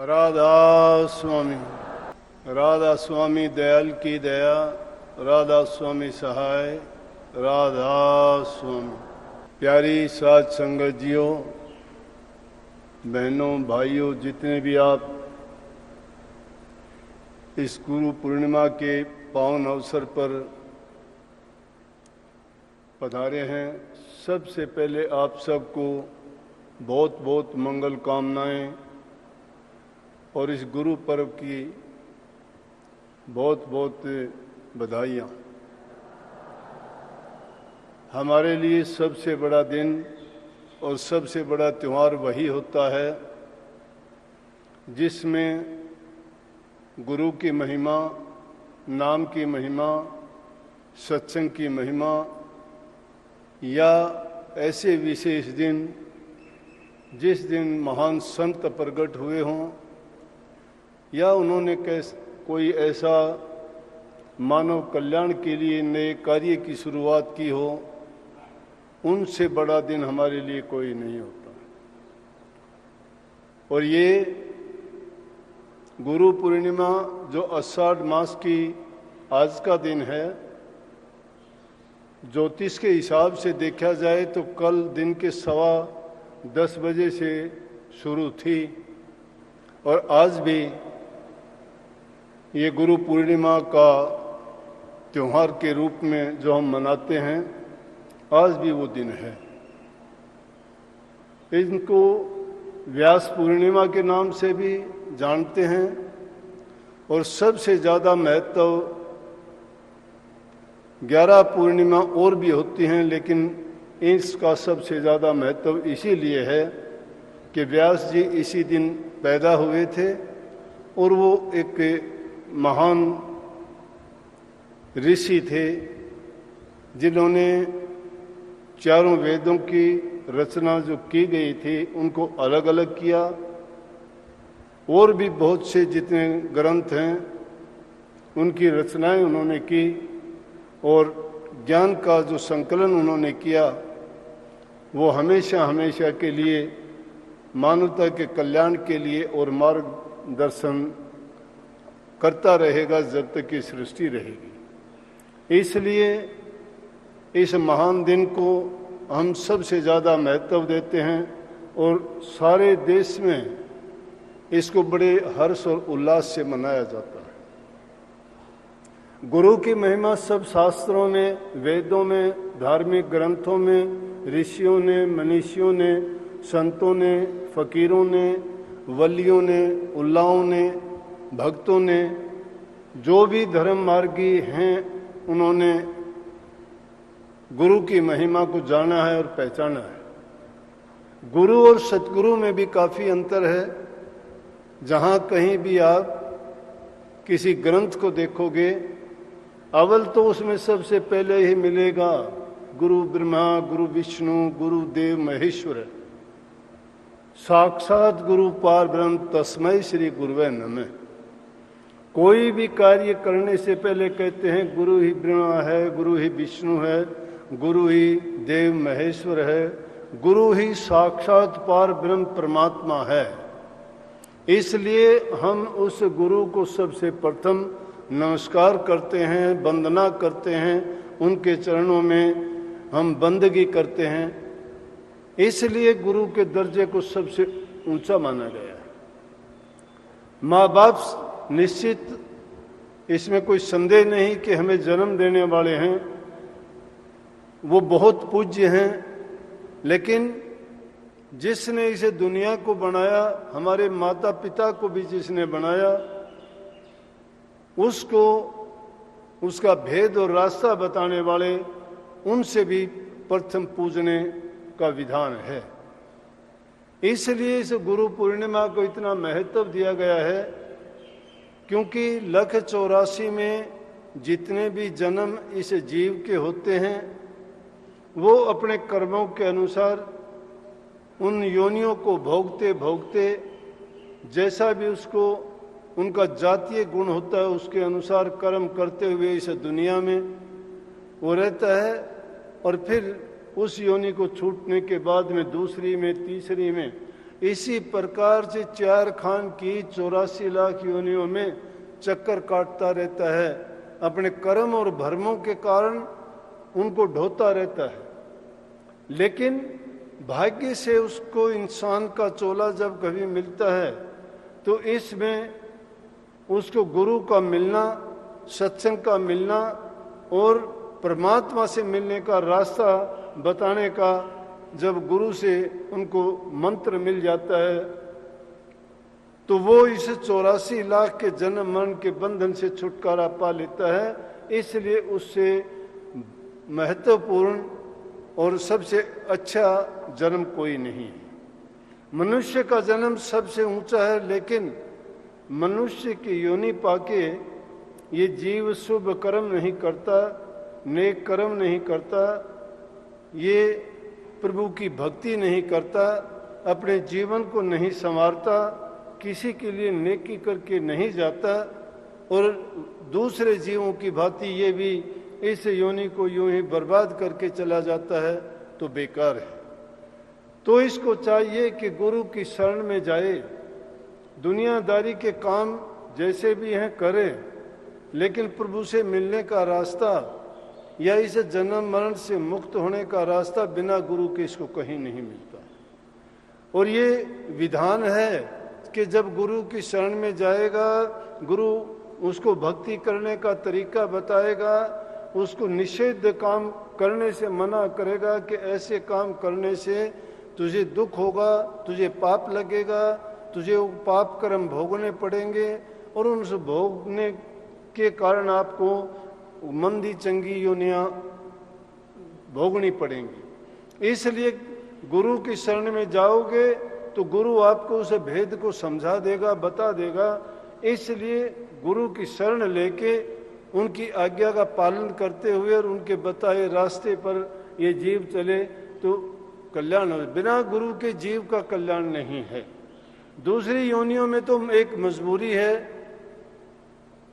राधा स्वामी, राधा स्वामी दयाल की दया, राधा स्वामी सहाय, राधा स्वामी। प्यारी साध संगत जियो, बहनों भाइयों, जितने भी आप इस गुरु पूर्णिमा के पावन अवसर पर पधारे हैं, सबसे पहले आप सबको बहुत बहुत मंगल कामनाएं और इस गुरु पर्व की बहुत बहुत बधाइयाँ। हमारे लिए सबसे बड़ा दिन और सबसे बड़ा त्यौहार वही होता है जिसमें गुरु की महिमा, नाम की महिमा, सत्संग की महिमा या ऐसे विशेष दिन जिस दिन महान संत प्रकट हुए हों या उन्होंने कोई ऐसा मानव कल्याण के लिए नए कार्य की शुरुआत की हो, उनसे बड़ा दिन हमारे लिए कोई नहीं होता। और ये गुरु पूर्णिमा जो आषाढ़ मास की आज का दिन है, ज्योतिष के हिसाब से देखा जाए तो कल दिन के 10:15 बजे से शुरू थी और आज भी ये गुरु पूर्णिमा का त्योहार के रूप में जो हम मनाते हैं, आज भी वो दिन है। इनको व्यास पूर्णिमा के नाम से भी जानते हैं और सबसे ज़्यादा महत्व 11 पूर्णिमा और भी होती हैं, लेकिन इसका सबसे ज़्यादा महत्व इसीलिए है कि व्यास जी इसी दिन पैदा हुए थे और वो एक महान ऋषि थे जिन्होंने चारों वेदों की रचना जो की गई थी उनको अलग अलग किया और भी बहुत से जितने ग्रंथ हैं उनकी रचनाएं उन्होंने की और ज्ञान का जो संकलन उन्होंने किया वो हमेशा हमेशा के लिए मानवता के कल्याण के लिए और मार्गदर्शन करता रहेगा जब तक की सृष्टि रहेगी। इसलिए इस महान दिन को हम सबसे ज़्यादा महत्व देते हैं और सारे देश में इसको बड़े हर्ष और उल्लास से मनाया जाता है। गुरु की महिमा सब शास्त्रों में, वेदों में, धार्मिक ग्रंथों में, ऋषियों ने, मनीषियों ने, संतों ने, फकीरों ने, वलियों ने, उल्लाओं ने, भक्तों ने, जो भी धर्म मार्गी हैं, उन्होंने गुरु की महिमा को जाना है और पहचाना है। गुरु और सतगुरु में भी काफ़ी अंतर है। जहाँ कहीं भी आप किसी ग्रंथ को देखोगे, अव्वल तो उसमें सबसे पहले ही मिलेगा गुरु ब्रह्मा, गुरु विष्णु, गुरु देव महेश्वर, साक्षात गुरु पार ब्रह्म तस्मै श्री गुरुवे नमः। कोई भी कार्य करने से पहले कहते हैं गुरु ही ब्रह्मा है, गुरु ही विष्णु है, गुरु ही देव महेश्वर है, गुरु ही साक्षात पार ब्रह्म परमात्मा है। इसलिए हम उस गुरु को सबसे प्रथम नमस्कार करते हैं, वंदना करते हैं, उनके चरणों में हम बंदगी करते हैं। इसलिए गुरु के दर्जे को सबसे ऊंचा माना गया है। माँ बाप निश्चित, इसमें कोई संदेह नहीं कि हमें जन्म देने वाले हैं, वो बहुत पूज्य हैं, लेकिन जिसने इसे दुनिया को बनाया, हमारे माता पिता को भी जिसने बनाया, उसको उसका भेद और रास्ता बताने वाले, उनसे भी प्रथम पूजने का विधान है। इसलिए इस गुरु पूर्णिमा को इतना महत्व दिया गया है क्योंकि 184 में जितने भी जन्म इस जीव के होते हैं वो अपने कर्मों के अनुसार उन योनियों को भोगते भोगते जैसा भी उसको उनका जातीय गुण होता है उसके अनुसार कर्म करते हुए इस दुनिया में वो रहता है और फिर उस योनि को छूटने के बाद में दूसरी में, तीसरी में इसी प्रकार से 4 खान की 84 लाख योनियों में चक्कर काटता रहता है, अपने कर्म और भर्मों के कारण उनको ढोता रहता है। लेकिन भाग्य से उसको इंसान का चोला जब कभी मिलता है तो इसमें उसको गुरु का मिलना, सत्संग का मिलना और परमात्मा से मिलने का रास्ता बताने का जब गुरु से उनको मंत्र मिल जाता है तो वो इस 84 लाख के जन्म मरण के बंधन से छुटकारा पा लेता है। इसलिए उससे महत्वपूर्ण और सबसे अच्छा जन्म कोई नहीं है। मनुष्य का जन्म सबसे ऊंचा है, लेकिन मनुष्य की योनि पाके ये जीव शुभ कर्म नहीं करता, नेक कर्म नहीं करता, ये प्रभु की भक्ति नहीं करता, अपने जीवन को नहीं संवारता, किसी के लिए नेकी करके नहीं जाता और दूसरे जीवों की भांति ये भी इस योनि को यूं ही बर्बाद करके चला जाता है, तो बेकार है। तो इसको चाहिए कि गुरु की शरण में जाए, दुनियादारी के काम जैसे भी हैं करे, लेकिन प्रभु से मिलने का रास्ता या इस जन्म मरण से मुक्त होने का रास्ता बिना गुरु के इसको कहीं नहीं मिलता। और ये विधान है कि जब गुरु की शरण में जाएगा, गुरु उसको भक्ति करने का तरीका बताएगा, उसको निषिद्ध काम करने से मना करेगा कि ऐसे काम करने से तुझे दुख होगा, तुझे पाप लगेगा, तुझे वो पाप कर्म भोगने पड़ेंगे और उनसे भोगने के कारण आपको मंदी चंगी योनियां भोगनी पड़ेंगी। इसलिए गुरु की शरण में जाओगे तो गुरु आपको उस भेद को समझा देगा, बता देगा। इसलिए गुरु की शरण लेके उनकी आज्ञा का पालन करते हुए और उनके बताए रास्ते पर ये जीव चले तो कल्याण हो। बिना गुरु के जीव का कल्याण नहीं है। दूसरी योनियों में तो एक मजबूरी है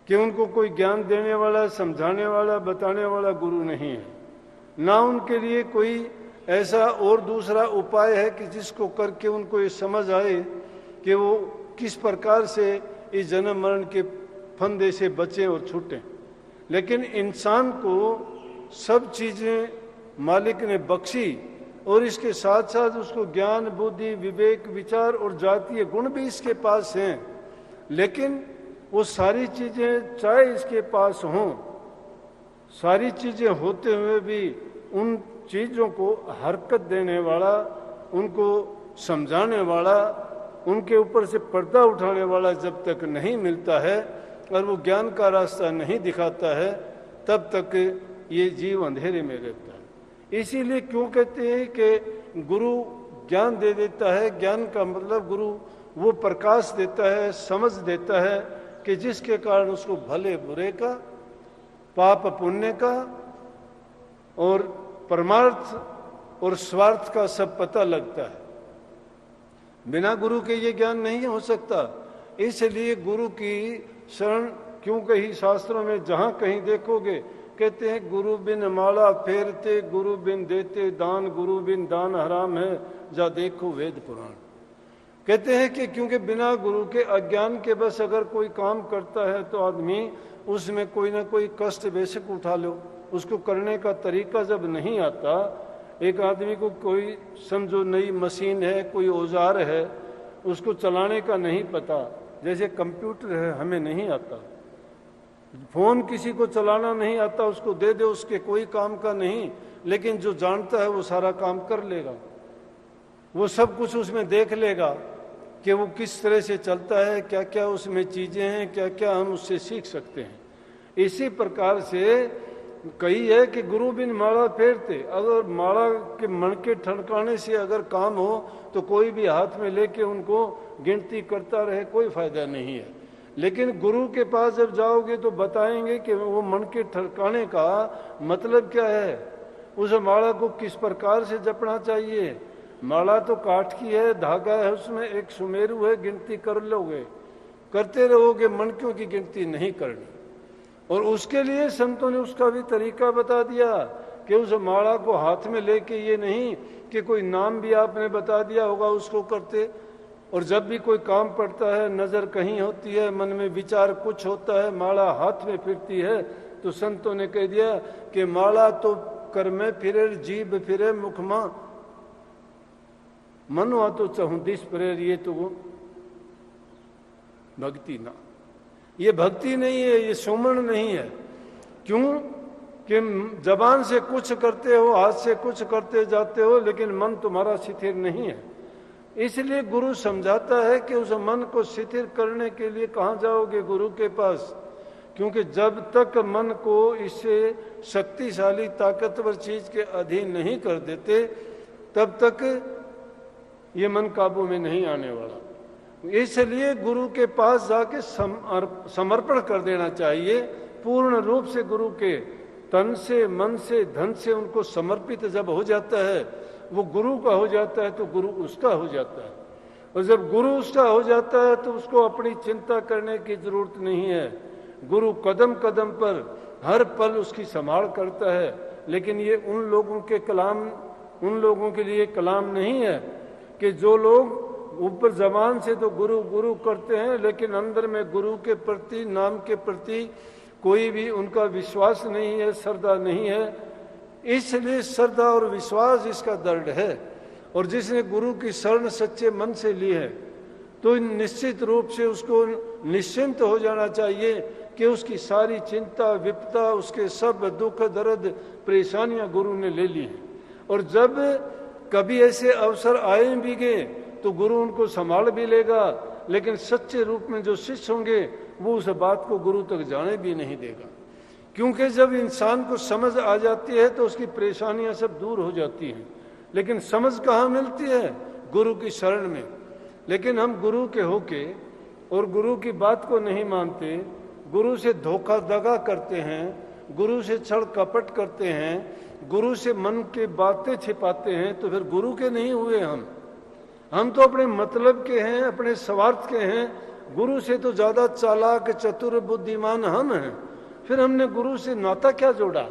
कि उनको कोई ज्ञान देने वाला, समझाने वाला, बताने वाला गुरु नहीं है, ना उनके लिए कोई ऐसा और दूसरा उपाय है कि जिसको करके उनको ये समझ आए कि वो किस प्रकार से इस जन्म मरण के फंदे से बचें और छूटें। लेकिन इंसान को सब चीजें मालिक ने बख्शी और इसके साथ साथ उसको ज्ञान, बुद्धि, विवेक, विचार और जातीय गुण भी इसके पास हैं, लेकिन वो सारी चीजें चाहे इसके पास हों, सारी चीजें होते हुए भी उन चीजों को हरकत देने वाला, उनको समझाने वाला, उनके ऊपर से पर्दा उठाने वाला जब तक नहीं मिलता है और वो ज्ञान का रास्ता नहीं दिखाता है, तब तक ये जीव अंधेरे में रहता है। इसीलिए क्यों कहते हैं कि गुरु ज्ञान दे देता है। ज्ञान का मतलब गुरु वो प्रकाश देता है, समझ देता है कि जिसके कारण उसको भले बुरे का, पाप पुण्य का और परमार्थ और स्वार्थ का सब पता लगता है। बिना गुरु के ये ज्ञान नहीं हो सकता। इसलिए गुरु की शरण क्यों कही शास्त्रों में, जहां कहीं देखोगे कहते हैं गुरु बिन माला फेरते, गुरु बिन देते दान, गुरु बिन दान हराम है, जा देखो वेद पुराण। कहते हैं कि क्योंकि बिना गुरु के अज्ञान के बस अगर कोई काम करता है तो आदमी उसमें कोई ना कोई कष्ट बेशक उठा लो, उसको करने का तरीका जब नहीं आता। एक आदमी को कोई समझो नई मशीन है, कोई औजार है, उसको चलाने का नहीं पता, जैसे कंप्यूटर है हमें नहीं आता, फोन किसी को चलाना नहीं आता, उसको दे दे उसके कोई काम का नहीं, लेकिन जो जानता है वो सारा काम कर लेगा, वो सब कुछ उसमें देख लेगा कि वो किस तरह से चलता है, क्या क्या उसमें चीजें हैं, क्या क्या हम उससे सीख सकते हैं। इसी प्रकार से कही है कि गुरु बिन माला फेरते, अगर माला के मणके ठनकाने से अगर काम हो तो कोई भी हाथ में लेके उनको गिनती करता रहे, कोई फायदा नहीं है। लेकिन गुरु के पास जब जाओगे तो बताएंगे कि वो मणके ठनकाने का मतलब क्या है, उस माला को किस प्रकार से जपना चाहिए। माला तो काठ की है, धागा है, उसमें एक सुमेरु है, गिनती कर लोगे, करते रहोगे, मणकों की गिनती नहीं करनी। और उसके लिए संतों ने उसका भी तरीका बता दिया कि उस माला को हाथ में लेके, ये नहीं कि कोई नाम भी आपने बता दिया होगा उसको करते, और जब भी कोई काम पड़ता है, नजर कहीं होती है, मन में विचार कुछ होता है, माला हाथ में फिरती है, तो संतों ने कह दिया कि माला तो कर में फिरे, जीभ फिरे मुखमा, मनवा तो चहुदिश फिरे, ये तो भक्ति ना, ये भक्ति नहीं है, ये सुमन नहीं है। क्यों कि जबान से कुछ करते हो, हाथ से कुछ करते जाते हो, लेकिन मन तुम्हारा शिथिर नहीं है। इसलिए गुरु समझाता है कि उस मन को शिथिर करने के लिए कहाँ जाओगे? गुरु के पास। क्योंकि जब तक मन को इससे शक्तिशाली ताकतवर चीज के अधीन नहीं कर देते, तब तक ये मन काबू में नहीं आने वाला। इसलिए गुरु के पास जाके समर्पण कर देना चाहिए, पूर्ण रूप से गुरु के तन से, मन से, धन से उनको समर्पित जब हो जाता है, वो गुरु का हो जाता है, तो गुरु उसका हो जाता है। और जब गुरु उसका हो जाता है तो उसको अपनी चिंता करने की जरूरत नहीं है। गुरु कदम कदम पर हर पल उसकी संभाल करता है। लेकिन ये उन लोगों के लिए कलाम नहीं है कि जो लोग ऊपर जबान से तो गुरु गुरु करते हैं, लेकिन अंदर में गुरु के प्रति, नाम के प्रति कोई भी उनका विश्वास नहीं है, श्रद्धा नहीं है। इसलिए श्रद्धा और विश्वास इसका दृढ़ है। और जिसने गुरु की शरण सच्चे मन से ली है, तो निश्चित रूप से उसको निश्चिंत हो जाना चाहिए कि उसकी सारी चिंता, विपदा, उसके सब दुख, दर्द, परेशानियां गुरु ने ले ली हैं। और जब कभी ऐसे अवसर आए भी गए तो गुरु उनको संभाल भी लेगा, लेकिन सच्चे रूप में जो शिष्य होंगे वो उस बात को गुरु तक जाने भी नहीं देगा। क्योंकि जब इंसान को समझ आ जाती है तो उसकी परेशानियां सब दूर हो जाती हैं। लेकिन समझ कहाँ मिलती है? गुरु की शरण में। लेकिन हम गुरु के होके और गुरु की बात को नहीं मानते, गुरु से धोखा दगा करते हैं, गुरु से छल कपट करते हैं, गुरु से मन की बातें छिपाते हैं, तो फिर गुरु के नहीं हुए हम तो अपने मतलब के हैं, अपने स्वार्थ के हैं। गुरु से तो ज्यादा चालाक, चतुर, बुद्धिमान हम हैं। फिर हमने गुरु से नाता क्या जोड़ा?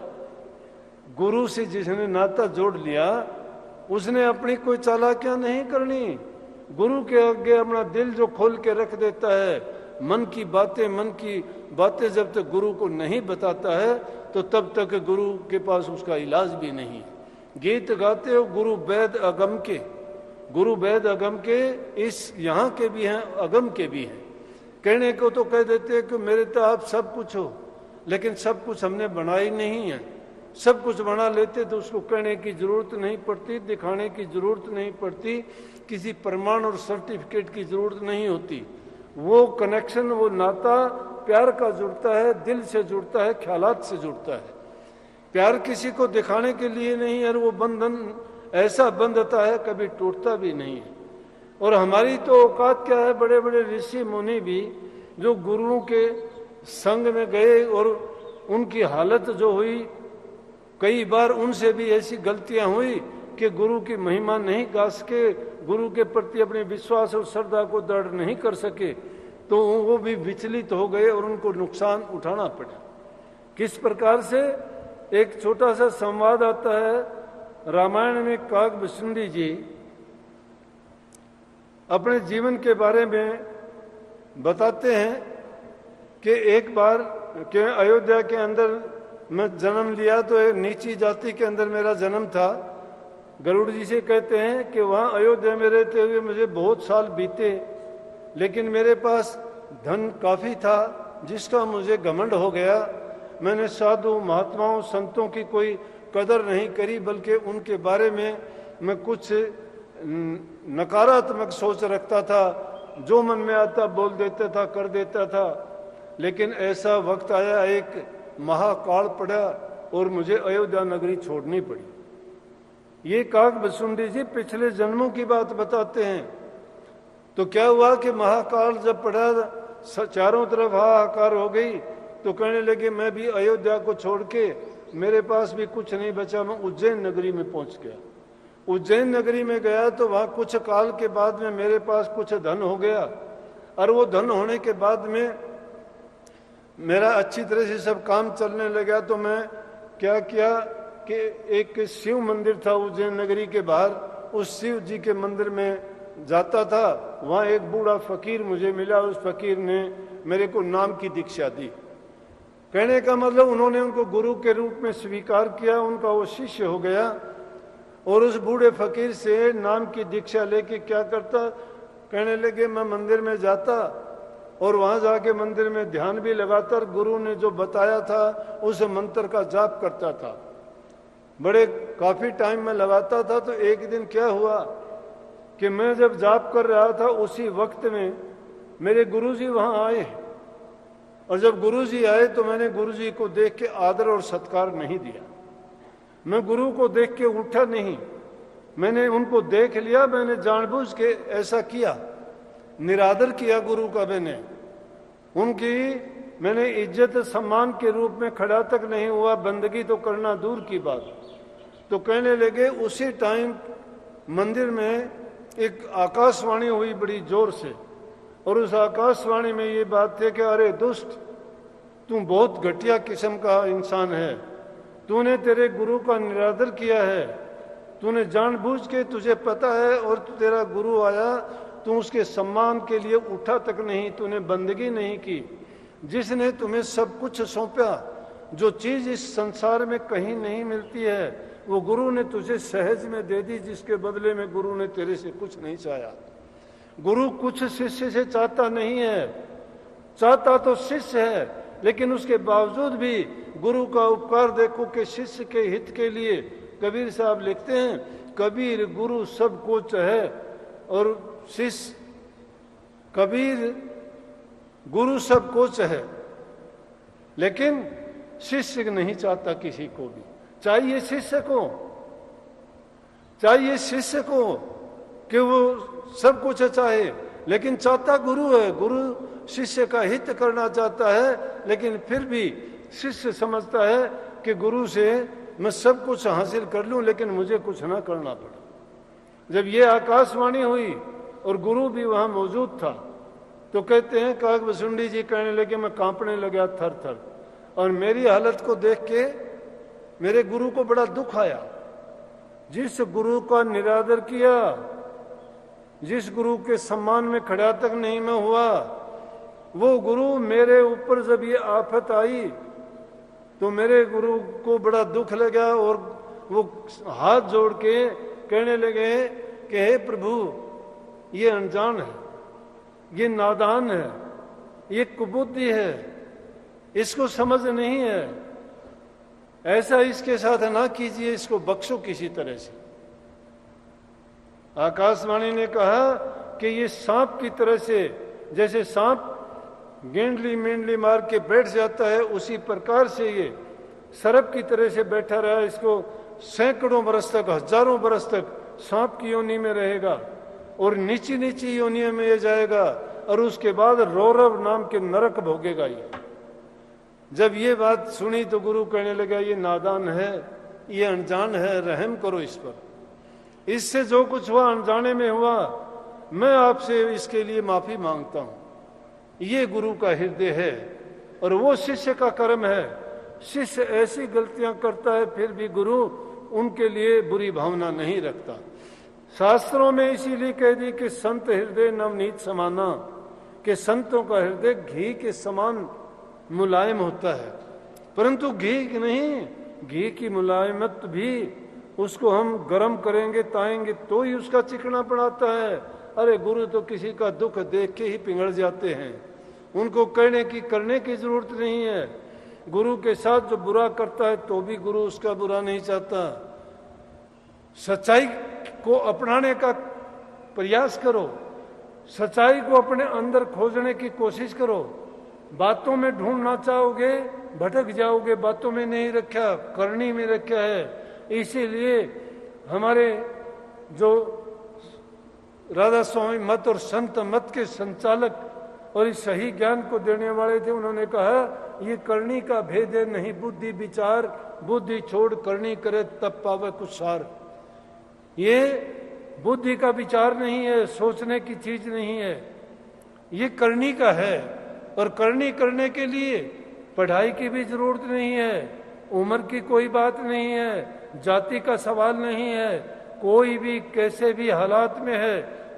गुरु से जिसने नाता जोड़ लिया उसने अपनी कोई चालाकियां नहीं करनी। गुरु के आगे अपना दिल जो खोल के रख देता है, मन की बातें जब तक गुरु को नहीं बताता है, तो तब तक गुरु के पास उसका इलाज भी नहीं है। गीत गाते हो गुरु वेद अगम के, गुरु वेद अगम के, इस यहाँ के भी हैं, अगम के भी हैं। कहने को तो कह देते हैं कि मेरे तो आप सब कुछ हो, लेकिन सब कुछ हमने बनाई नहीं है। सब कुछ बना लेते तो उसको कहने की जरूरत नहीं पड़ती, दिखाने की जरूरत नहीं पड़ती, किसी प्रमाण और सर्टिफिकेट की जरूरत नहीं होती। वो कनेक्शन, वो नाता प्यार का जुड़ता है, दिल से जुड़ता है, ख्यालात से जुड़ता है। प्यार किसी को दिखाने के लिए नहीं है, और वो बंधन ऐसा बंधता है कभी टूटता भी नहीं है। और हमारी तो औकात क्या है? बड़े बड़े ऋषि मुनि भी जो गुरुओं के संग में गए और उनकी हालत जो हुई, कई बार उनसे भी ऐसी गलतियां हुई कि गुरु की महिमा नहीं गा सके, गुरु के प्रति अपने विश्वास और श्रद्धा को दृढ़ नहीं कर सके, तो वो भी विचलित हो गए और उनको नुकसान उठाना पड़ा। किस प्रकार से? एक छोटा सा संवाद आता है रामायण में। काकभूषुंडी जी अपने जीवन के बारे में बताते हैं कि एक बार के अयोध्या के अंदर मैं जन्म लिया, तो एक नीची जाति के अंदर मेरा जन्म था। गरुड़ जी से कहते हैं कि वहाँ अयोध्या में रहते हुए मुझे बहुत साल बीते, लेकिन मेरे पास धन काफी था जिसका मुझे घमंड हो गया। मैंने साधु, महात्माओं, संतों की कोई कदर नहीं करी, बल्कि उनके बारे में मैं कुछ नकारात्मक सोच रखता था, जो मन में आता बोल देता था, कर देता था। लेकिन ऐसा वक्त आया, एक महाकाल पड़ा और मुझे अयोध्या नगरी छोड़नी पड़ी। ये काकभूषुंडी जी पिछले जन्मों की बात बताते हैं। तो क्या हुआ कि महाकाल जब पड़ा, चारों तरफ हाहाकार हो गई, तो कहने लगे मैं भी अयोध्या को छोड़ के, मेरे पास भी कुछ नहीं बचा, मैं उज्जैन नगरी में पहुंच गया। उज्जैन नगरी में गया तो वहां कुछ काल के बाद में मेरे पास कुछ धन हो गया, और वो धन होने के बाद में मेरा अच्छी तरह से सब काम चलने लगा। तो मैं क्या किया कि एक शिव मंदिर था उज्जैन नगरी के बाहर, उस शिव जी के मंदिर में जाता था, वहां एक बूढ़ा फकीर मुझे मिला। उस फकीर ने मेरे को नाम की दीक्षा दी। कहने का मतलब उन्होंने उनको गुरु के रूप में स्वीकार किया, उनका वो शिष्य हो गया। और उस बूढ़े फकीर से नाम की दीक्षा लेके क्या करता, कहने लगे मैं मंदिर में जाता और वहां जाके मंदिर में ध्यान भी लगाता और गुरु ने जो बताया था उस मंत्र का जाप करता था। बड़े काफी टाइम में लगाता था। तो एक दिन क्या हुआ कि मैं जब जाप कर रहा था उसी वक्त में मेरे गुरुजी वहां आए। और जब गुरुजी आए तो मैंने गुरुजी को देख के आदर और सत्कार नहीं दिया। मैं गुरु को देख के उठा नहीं, मैंने उनको देख लिया। मैंने जानबूझ के ऐसा किया, निरादर किया गुरु का। मैंने इज्जत सम्मान के रूप में खड़ा तक नहीं हुआ, बंदगी तो करना दूर की बात। तो कहने लगे, उसी टाइम मंदिर में एक आकाशवाणी हुई बड़ी जोर से। और उस आकाशवाणी में ये बात थी कि अरे दुष्ट, तू बहुत घटिया किस्म का इंसान है, तूने तेरे गुरु का निरादर किया है, तूने जानबूझ के, तुझे पता है और तेरा गुरु आया, तू उसके सम्मान के लिए उठा तक नहीं, तूने बंदगी नहीं की। जिसने तुम्हें सब कुछ सौंपा, जो चीज इस संसार में कहीं नहीं मिलती है, वो गुरु ने तुझे सहज में दे दी, जिसके बदले में गुरु ने तेरे से कुछ नहीं चाहा। गुरु कुछ शिष्य से चाहता नहीं है, चाहता तो शिष्य है, लेकिन उसके बावजूद भी गुरु का उपकार देखो कि शिष्य के हित के लिए कबीर साहब लिखते हैं, कबीर गुरु सब कुछ है और शिष्य, कबीर गुरु सब कुछ है लेकिन शिष्य नहीं चाहता किसी को भी। चाहिए शिष्य को कि वो सब कुछ चाहे, लेकिन चाहता गुरु है। गुरु शिष्य का हित करना चाहता है, लेकिन फिर भी शिष्य समझता है कि गुरु से मैं सब कुछ हासिल कर लूं, लेकिन मुझे कुछ ना करना पड़े। जब ये आकाशवाणी हुई और गुरु भी वहां मौजूद था, तो कहते हैं काकभुसुंडी जी कहने लगे, मैं कांपने लगा थर थर। और मेरी हालत को देख के मेरे गुरु को बड़ा दुख आया। जिस गुरु का निरादर किया, जिस गुरु के सम्मान में खड़ा तक नहीं मैं हुआ, वो गुरु मेरे ऊपर जब ये आफत आई तो मेरे गुरु को बड़ा दुख लगा। और वो हाथ जोड़ के कहने लगे कि हे प्रभु, ये अनजान है, ये नादान है, ये कुबुद्धि है, इसको समझ नहीं है, ऐसा इसके साथ ना कीजिए, इसको बख्शो किसी तरह से। आकाशवाणी ने कहा कि ये सांप की तरह से, जैसे सांप गेंडली मेंडली मार के बैठ जाता है, उसी प्रकार से ये सर्प की तरह से बैठा रहा। इसको सैकड़ों बरस तक, हजारों बरस तक सांप की योनि में रहेगा और नीची नीची योनि में ये जाएगा और उसके बाद रौरव नाम के नरक भोगेगा ये। जब ये बात सुनी तो गुरु कहने लगा, ये नादान है, ये अनजान है, रहम करो इस पर। इससे जो कुछ हुआ अनजाने में हुआ, मैं आपसे इसके लिए माफी मांगता हूं। ये गुरु का हृदय है और वो शिष्य का कर्म है। शिष्य ऐसी गलतियां करता है, फिर भी गुरु उनके लिए बुरी भावना नहीं रखता। शास्त्रों में इसीलिए कह दी कि संत हृदय नवनीत समाना, कि संतों का हृदय घी के समान मुलायम होता है। परंतु घी नहीं, घी की मुलायमत भी उसको हम गर्म करेंगे, ताएंगे तो ही उसका चिकना पड़ाता है। अरे गुरु तो किसी का दुख देख के ही पिघल जाते हैं, उनको करने की जरूरत नहीं है। गुरु के साथ जो बुरा करता है तो भी गुरु उसका बुरा नहीं चाहता। सच्चाई को अपनाने का प्रयास करो, सच्चाई को अपने अंदर खोजने की कोशिश करो। बातों में ढूंढना चाहोगे, भटक जाओगे। बातों में नहीं रखा, करनी में रखा है। इसीलिए हमारे जो राधा स्वामी मत और संत मत के संचालक और इस सही ज्ञान को देने वाले थे, उन्होंने कहा ये करनी का भेद है, नहीं बुद्धि विचार, बुद्धि छोड़ करनी करे तब पावे कुछ सार। ये बुद्धि का विचार नहीं है, सोचने की चीज नहीं है, ये करनी का है। और करनी करने के लिए पढ़ाई की भी जरूरत नहीं है, उम्र की कोई बात नहीं है, जाति का सवाल नहीं है। कोई भी कैसे भी हालात में है,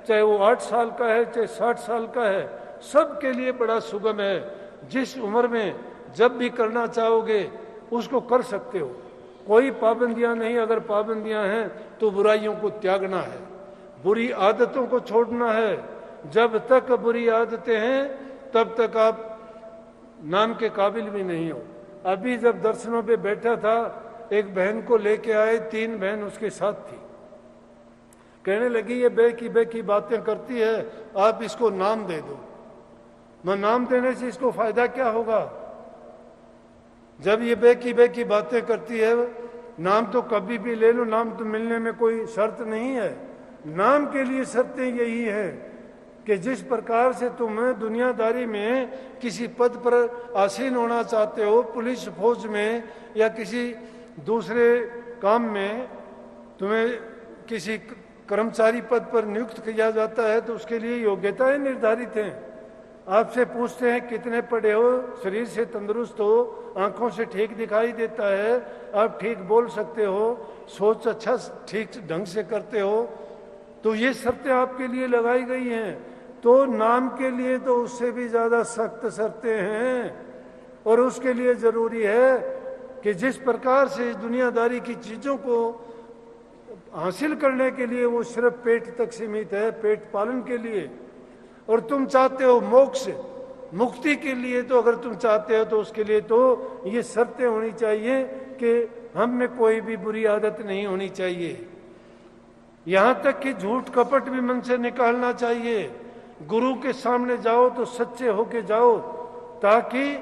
चाहे वो 8 साल का है, चाहे 60 साल का है, सबके लिए बड़ा सुगम है। जिस उम्र में जब भी करना चाहोगे उसको कर सकते हो, कोई पाबंदियां नहीं। अगर पाबंदियां हैं तो बुराइयों को त्यागना है, बुरी आदतों को छोड़ना है। जब तक बुरी आदतें हैं तब तक आप नाम के काबिल भी नहीं हो। अभी जब दर्शनों पे बैठा था, एक बहन को लेके आए, 3 बहन उसके साथ थी। कहने लगी ये बेकी बातें करती है, आप इसको नाम दे दो। मैं नाम देने से इसको फायदा क्या होगा? जब ये बेकी बातें करती है, नाम तो कभी भी ले लो, नाम तो मिलने में कोई शर्त नहीं है। नाम के लिए शर्तें यही है कि जिस प्रकार से तुम दुनियादारी में किसी पद पर आसीन होना चाहते हो, पुलिस फौज में या किसी दूसरे काम में तुम्हें किसी कर्मचारी पद पर नियुक्त किया जाता है तो उसके लिए योग्यताएं निर्धारित हैं। आपसे पूछते हैं कितने पढ़े हो, शरीर से तंदुरुस्त हो, आंखों से ठीक दिखाई देता है, आप ठीक बोल सकते हो, सोच अच्छा ठीक ढंग से करते हो, तो ये शर्तें आपके लिए लगाई गई हैं। तो नाम के लिए तो उससे भी ज्यादा सख्त शर्तें हैं। और उसके लिए जरूरी है कि जिस प्रकार से दुनियादारी की चीजों को हासिल करने के लिए वो सिर्फ पेट तक सीमित है, पेट पालन के लिए, और तुम चाहते हो मोक्ष मुक्ति के लिए, तो अगर तुम चाहते हो तो उसके लिए तो ये शर्तें होनी चाहिए कि हम में कोई भी बुरी आदत नहीं होनी चाहिए। यहां तक कि झूठ कपट भी मन से निकालना चाहिए। गुरु के सामने जाओ तो सच्चे होके जाओ, ताकि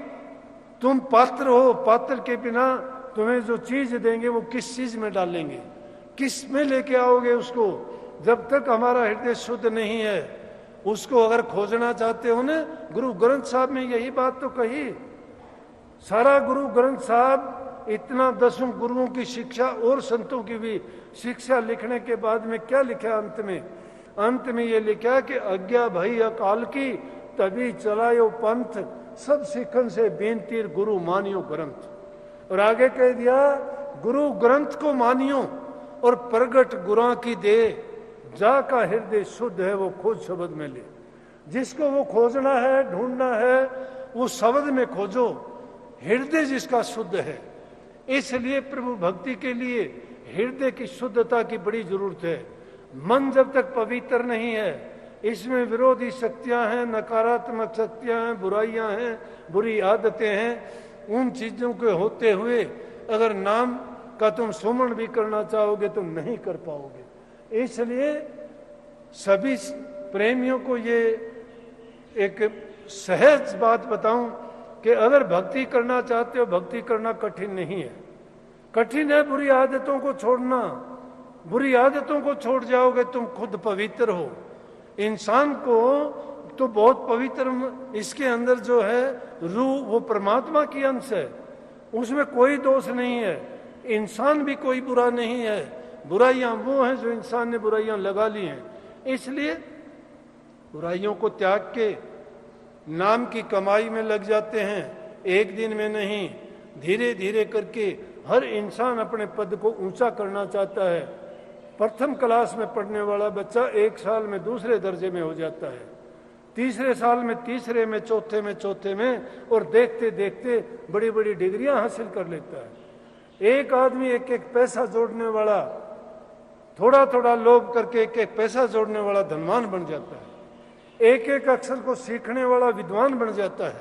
तुम पात्र हो। पात्र के बिना तुम्हें जो चीज देंगे वो किस चीज में डालेंगे, किस में लेके आओगे उसको? जब तक हमारा हृदय शुद्ध नहीं है, उसको अगर खोजना चाहते हो ना, गुरु ग्रंथ साहब में यही बात तो कही। सारा गुरु ग्रंथ साहब इतना 10 गुरुओं की शिक्षा और संतों की भी शिक्षा लिखने के बाद में क्या लिखा अंत में ये लिखा कि आज्ञा भई अकाल की, तभी चलायो पंथ, सब सिखन से बेनतीर गुरु मानियो ग्रंथ। और आगे कह दिया गुरु ग्रंथ को मानियो और प्रगट गुरा की दे, जा का हृदय शुद्ध है वो खोज शब्द में ले। जिसको वो खोजना है, ढूंढना है, वो शब्द में खोजो, हृदय जिसका शुद्ध है। इसलिए प्रभु भक्ति के लिए हृदय की शुद्धता की बड़ी जरूरत है। मन जब तक पवित्र नहीं है, इसमें विरोधी शक्तियां हैं, नकारात्मक शक्तियां हैं, बुराइयां हैं, बुरी आदतें हैं। उन चीजों के होते हुए अगर नाम का तुम सुमरण भी करना चाहोगे तो नहीं कर पाओगे। इसलिए सभी प्रेमियों को ये एक सहज बात बताऊं कि अगर भक्ति करना चाहते हो, भक्ति करना कठिन नहीं है। कठिन है बुरी आदतों को छोड़ना। बुरी आदतों को छोड़ जाओगे तुम खुद पवित्र हो। इंसान को तो बहुत पवित्र, इसके अंदर जो है रूह, वो परमात्मा की अंश है, उसमें कोई दोष नहीं है। इंसान भी कोई बुरा नहीं है, बुराइयां वो हैं जो इंसान ने बुराइयां लगा ली हैं। इसलिए बुराइयों को त्याग के नाम की कमाई में लग जाते हैं। एक दिन में नहीं, धीरे धीरे करके हर इंसान अपने पद को ऊंचा करना चाहता है। प्रथम क्लास में पढ़ने वाला बच्चा 1 साल में दूसरे दर्जे में हो जाता है, तीसरे साल में तीसरे में, चौथे में, और देखते देखते बड़ी बड़ी डिग्रियां हासिल कर लेता है। एक आदमी एक पैसा जोड़ने वाला, थोड़ा थोड़ा लोभ करके एक पैसा जोड़ने वाला धनवान बन जाता है। एक अक्षर को सीखने वाला विद्वान बन जाता है।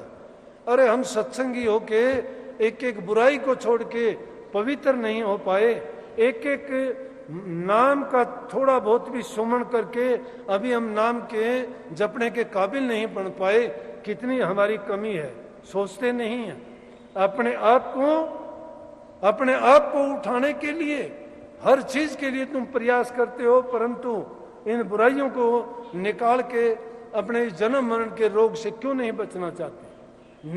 अरे हम सत्संगी होके एक बुराई को छोड़ के पवित्र नहीं हो पाए, एक नाम का थोड़ा बहुत भी सुमरण करके अभी हम नाम के जपने के काबिल नहीं बन पाए। कितनी हमारी कमी है, सोचते नहीं है। अपने आप को उठाने के लिए हर चीज के लिए तुम प्रयास करते हो, परंतु इन बुराइयों को निकाल के अपने जन्म मरण के रोग से क्यों नहीं बचना चाहते?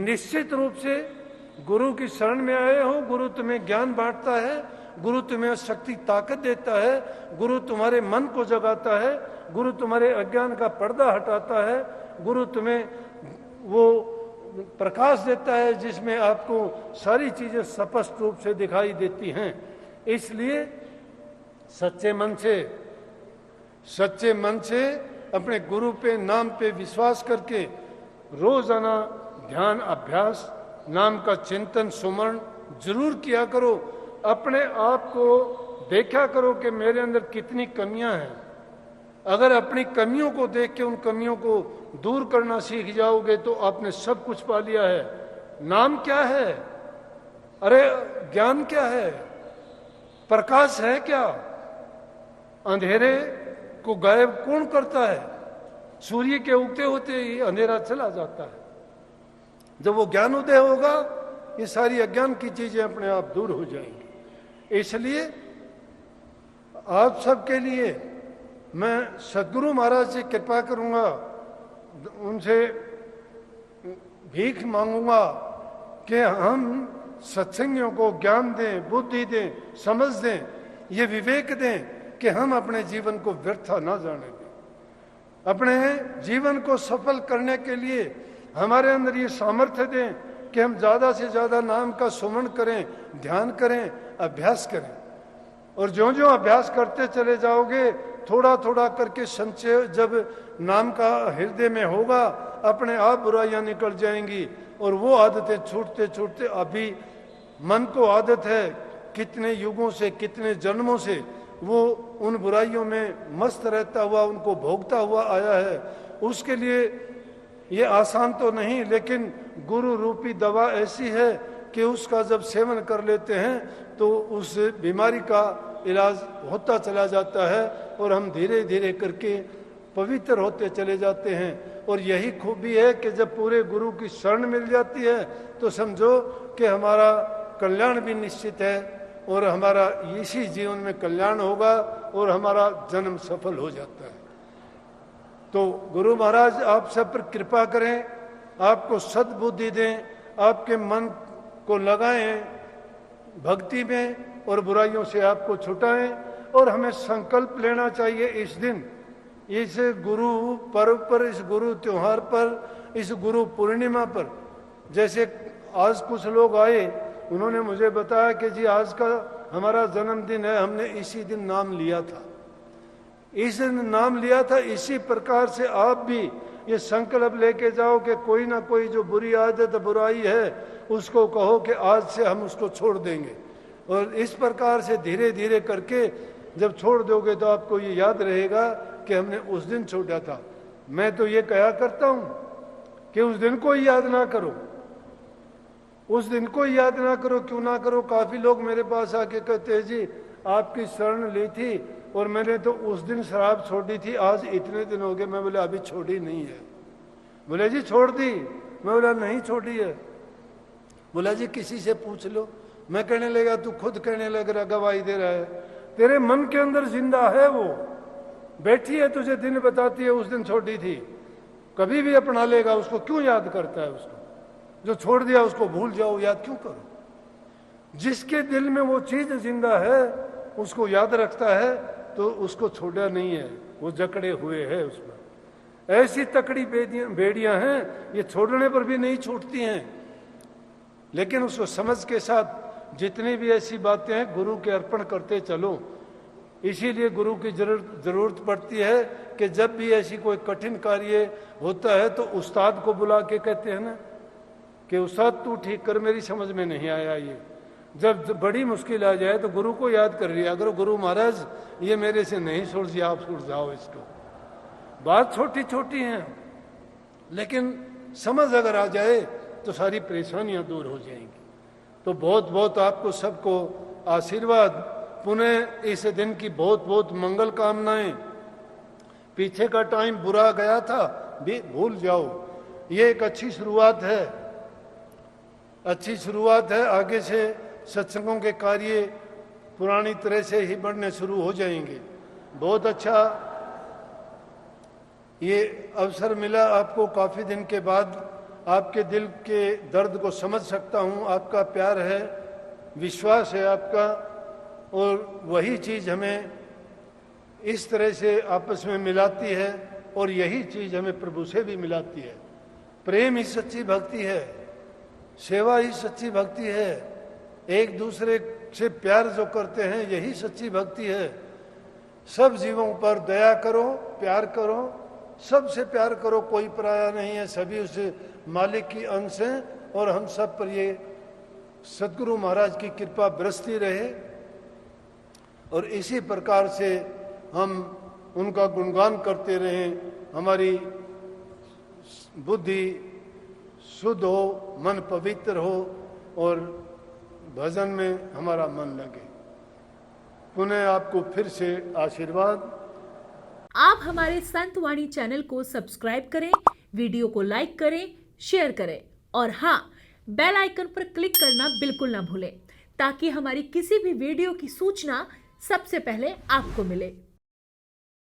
निश्चित रूप से गुरु की शरण में आए हो, गुरु तुम्हें ज्ञान बांटता है, गुरु तुम्हें शक्ति ताकत देता है, गुरु तुम्हारे मन को जगाता है, गुरु तुम्हारे अज्ञान का पर्दा हटाता है, गुरु तुम्हें वो प्रकाश देता है जिसमें आपको सारी चीजें स्पष्ट रूप से दिखाई देती हैं। इसलिए सच्चे मन से अपने गुरु पे, नाम पे विश्वास करके रोजाना ध्यान अभ्यास, नाम का चिंतन सुमरण जरूर किया करो। अपने आप को देखा करो कि मेरे अंदर कितनी कमियां हैं। अगर अपनी कमियों को देख के उन कमियों को दूर करना सीख जाओगे तो आपने सब कुछ पा लिया है। नाम क्या है? अरे ज्ञान क्या है? प्रकाश है क्या? अंधेरे को गायब कौन करता है? सूर्य के उगते होते ही अंधेरा चला जाता है। जब वो ज्ञान उदय होगा ये सारी अज्ञान की चीजें अपने आप दूर हो जाएंगी। इसलिए आप सबके लिए मैं सदगुरु महाराज से कृपा करूंगा, उनसे भीख मांगूंगा कि हम सत्संगियों को ज्ञान दें, बुद्धि दें, समझ दें, ये विवेक दें कि हम अपने जीवन को व्यर्थ ना जाने दें। अपने जीवन को सफल करने के लिए हमारे अंदर ये सामर्थ्य दें कि हम ज्यादा से ज्यादा नाम का सुमरण करें, ध्यान करें, अभ्यास करें। और ज्यों ज्यों अभ्यास करते चले जाओगे, थोड़ा थोड़ा करके संचय जब नाम का हृदय में होगा, अपने आप बुराइयां निकल जाएंगी और वो आदतें छूटते छूटते, अभी मन को आदत है कितने युगों से, कितने जन्मों से वो उन बुराइयों में मस्त रहता हुआ, उनको भोगता हुआ आया है। उसके लिए ये आसान तो नहीं, लेकिन गुरु रूपी दवा ऐसी है कि उसका जब सेवन कर लेते हैं तो उस बीमारी का इलाज होता चला जाता है और हम धीरे धीरे करके पवित्र होते चले जाते हैं। और यही खूबी है कि जब पूरे गुरु की शरण मिल जाती है तो समझो कि हमारा कल्याण भी निश्चित है और हमारा इसी जीवन में कल्याण होगा और हमारा जन्म सफल हो जाता है। तो गुरु महाराज आप सब पर कृपा करें, आपको सद्बुद्धि दें, आपके मन को लगाएं भक्ति में और बुराइयों से आपको छुटाएं। और हमें संकल्प लेना चाहिए इस दिन, इस गुरु पर्व पर, इस गुरु त्योहार पर, इस गुरु पूर्णिमा पर। जैसे आज कुछ लोग आए, उन्होंने मुझे बताया कि जी आज का हमारा जन्मदिन है, हमने इसी दिन नाम लिया था, इस दिन नाम लिया था। इसी प्रकार से आप भी ये संकल्प लेके जाओ कि कोई ना कोई जो बुरी आदत, बुराई है, उसको कहो कि आज से हम उसको छोड़ देंगे। और इस प्रकार से धीरे धीरे करके जब छोड़ दोगे तो आपको ये याद रहेगा कि हमने उस दिन छोड़ा था। मैं तो ये कहा करता हूं कि उस दिन को ही याद ना करो, उस दिन को ही याद ना करो। क्यों ना करो? काफी लोग मेरे पास आके कहते हैं जी आपकी शरण ली थी और मैंने तो उस दिन शराब छोड़ी थी, आज इतने दिन हो गए। मैं बोले अभी छोड़ी नहीं है। बोले जी छोड़ दी। मैं बोला नहीं छोड़ी है। बोला जी किसी से पूछ लो। मैं कहने लगा तू खुद कहने लग रहा, गवाही दे रहा है, तेरे मन के अंदर जिंदा है, वो बैठी है, तुझे दिन बताती है उस दिन छोड़ी थी। कभी भी अपना लेगा उसको, क्यों याद करता है उसको? जो छोड़ दिया उसको भूल जाओ, याद क्यों करो? जिसके दिल में वो चीज जिंदा है उसको याद रखता है तो उसको छोड़ा नहीं है, वो जकड़े हुए है उसमें। ऐसी तकड़ी बेड़ियां हैं, ये छोड़ने पर भी नहीं छूटती हैं। लेकिन उसको समझ के साथ जितनी भी ऐसी बातें हैं गुरु के अर्पण करते चलो। इसीलिए गुरु की जरूरत पड़ती है कि जब भी ऐसी कोई कठिन कार्य होता है तो उस्ताद को बुला के कहते हैं ना कि उस्ताद तू ठीक कर, मेरी समझ में नहीं आया ये। जब बड़ी मुश्किल आ जाए तो गुरु को याद कर लिया करो, गुरु महाराज ये मेरे से नहीं सुलझी, आप सुलझाओ इसको। बात छोटी छोटी है लेकिन समझ अगर आ जाए तो सारी परेशानियां दूर हो जाएंगी। तो बहुत बहुत आपको सबको आशीर्वाद, पुनः इस दिन की बहुत बहुत मंगल कामनाएं। पीछे का टाइम बुरा गया था भी भूल जाओ, ये एक अच्छी शुरुआत है, अच्छी शुरुआत है। आगे से सत्संगों के कार्य पुरानी तरह से ही बढ़ने शुरू हो जाएंगे। बहुत अच्छा ये अवसर मिला आपको, काफी दिन के बाद आपके दिल के दर्द को समझ सकता हूं। आपका प्यार है, विश्वास है आपका, और वही चीज हमें इस तरह से आपस में मिलाती है और यही चीज हमें प्रभु से भी मिलाती है। प्रेम ही सच्ची भक्ति है, सेवा ही सच्ची भक्ति है, एक दूसरे से प्यार जो करते हैं यही सच्ची भक्ति है। सब जीवों पर दया करो, प्यार करो सबसे प्यार करो, कोई पराया नहीं है, सभी उस मालिक की अंश हैं। और हम सब पर ये सदगुरु महाराज की कृपा बरसती रहे और इसी प्रकार से हम उनका गुणगान करते रहें, हमारी बुद्धि शुद्ध हो, मन पवित्र हो और भजन में हमारा मन लगे। पुनः आपको फिर से आशीर्वाद। आप हमारे संत वाणी चैनल को सब्सक्राइब करें, वीडियो को लाइक करें, शेयर करें और हाँ, बेल आइकन पर क्लिक करना बिल्कुल ना भूलें ताकि हमारी किसी भी वीडियो की सूचना सबसे पहले आपको मिले।